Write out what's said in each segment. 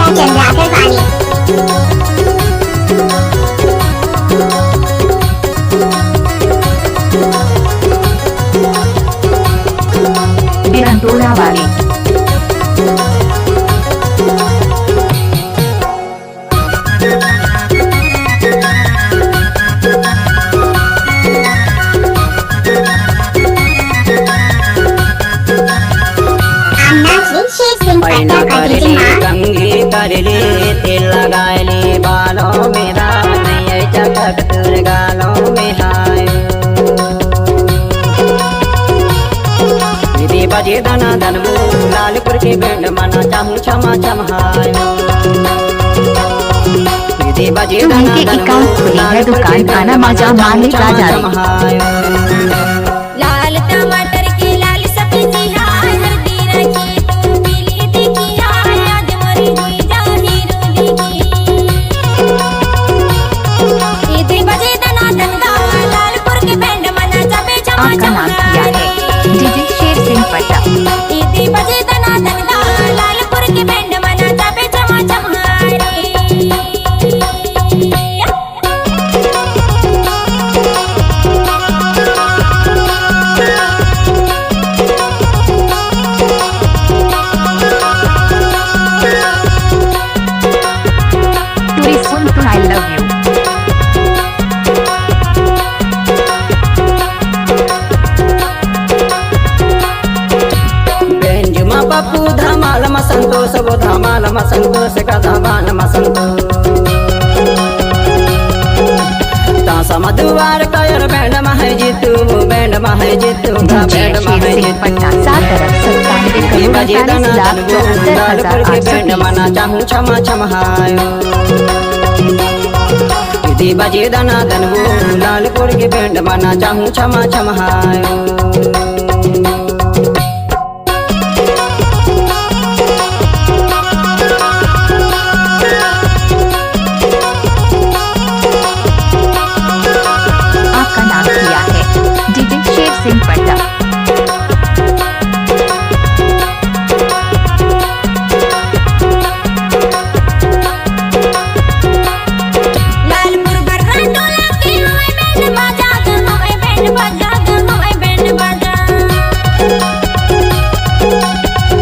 पता चंद्राकर वाली। बिरंटोड़ा वाली। पैना करले कंघी करले तेल लगाले बालों में नहीं चटक तुर गालों में हाय विधि बजे दना दनबू लालपुर के बैंड मना चाहूँ क्षमा छमहाय विधि बजे दना दनबू लालपुर के बैंड मना चाहूँ क्षमा छमहाय। लाल टमाटर की लाल सब्जी हाय हल्दी रखी तू पीली दिखी हाय आज मोरी हुई जानी रोली इधर बजे दना दनगा लालपुर के बैंड मना जाबे जमा आपका नाम क्या है? डीजे शेर सिंह पट्टा। इधर बजे दना दनगा लालपुर के बैंड मना जाबे जमा जमा I love you. बेंजुमा पप्पू धमाल मसंतोष वो धमाल मसंतोष का धमाल मसंतोष तासा मधुवार कायर बैंड महे जितू बैंड महे जितू बैंड महे जितू बजे दना दनबू लालपुर के बैंड मना चाहूँ क्षमा छमहायो विधि बजे दना दनबू लालपुर के बैंड मना चाहूँ क्षमा छमहायो। आपका नाम क्या है? डीजे शेर सिंह पट्टा। लालपुर बर्राटोला के हमें बैंड बाजा हमें बैंड बाजा हमें बैंड बाजा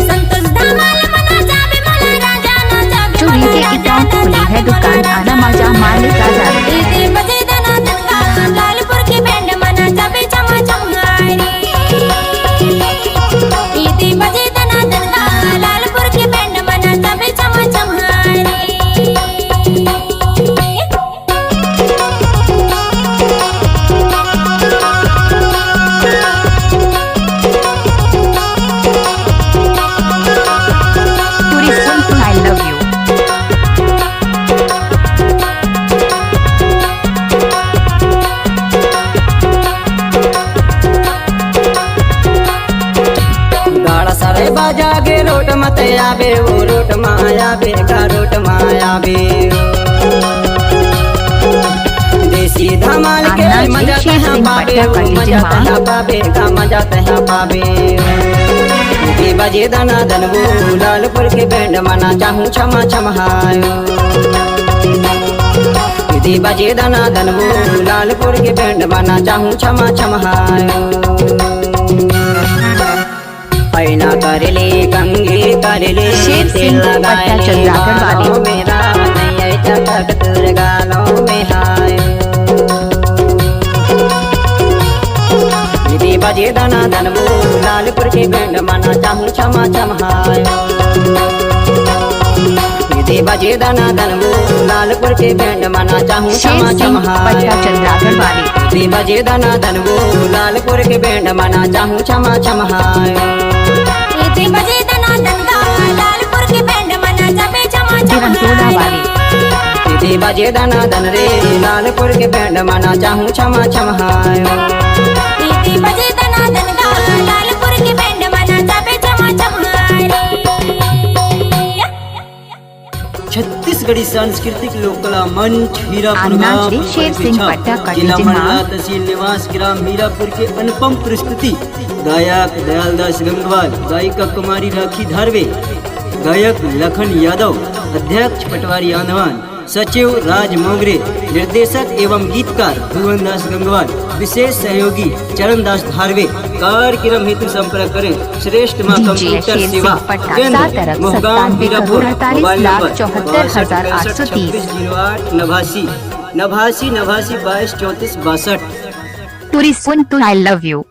संतोष धमाल मना जाबे मोला राजा ना जाबे चोरी के इटान खुली है दुकान आना मजा मालिक आजाद। इधर बजे दना दनगा लालपुर के बैंड मना जाबे जमा जमारी इधर बजे दना दनगा लालपुर के बैंड मना जाबे जमा जमारी। I love you. गाड़ा सारे बाजा गे रोट मत आबे वो रोट माया बे का रोट माया बे देसी धमाल के मजा तहाँ पाबे मजा तहाँ पाबे का मजा तहाँ पाबे विधि बजे दना दनबू लालपुर के बैंड मना चाहूँ क्षमा छमहायो विधि बजे दना दनबू लालपुर के बैंड मना चाहूँ क्षमा छमहायो। पैना करले कंघी करले शेर सिंह पट्टा चंद्राकर वाली। मेरा नहीं चटक तुर गालों में हाय विधि बजे दना दनबू लालपुर के बैंड मना चाहूँ क्षमा छमहायो विधि बजे दना दनबू लालपुर के बैंड मना चाहूँ क्षमा छमहायो चंद्राकर वाली। विधि बजे दना दनबू लालपुर के बैंड मना चाहूँ क्षमा छमहायो इधर बजे दना दनगा लालपुर के बैंड मना जाबे जमा बिरंटोड़ा वाली। विधि बजे दना दन रे लालपुर के बैंड मना चाहूँ क्षमा छमहायो इधर बजे दना दनगा लालपुर के बैंड मना जाबे जमा जमारी। छत्तीसगढ़ी सांस्कृतिक लोक कला मंच हीरापुर अन्ना गांव श्री शेर सिंह पट्टा का जिला डीजे मंडला मां। तहसील निवास ग्राम मीरापुर के अनुपम प्रस्तुति गायक दयालदास गंगवार, गायिका कुमारी राखी धारवे, गायक लखन यादव, अध्यक्ष पटवारी आंधवान, सचिव राज मोगरे, निर्देशक एवं गीतकार भुवनदास गंगवार, विशेष सहयोगी चरणदास धारवे। कार्यक्रम हेतु संपर्क करें श्रेष्ठ मां डीजे कंप्यूटर शेर सेवा सिंह पटना, केंद्र, 7 अरब Mohgaon, 97 Mirapur, crore 48 mobile lakh number 74,830, 62 88 82 22 34 62। Tourist I love you.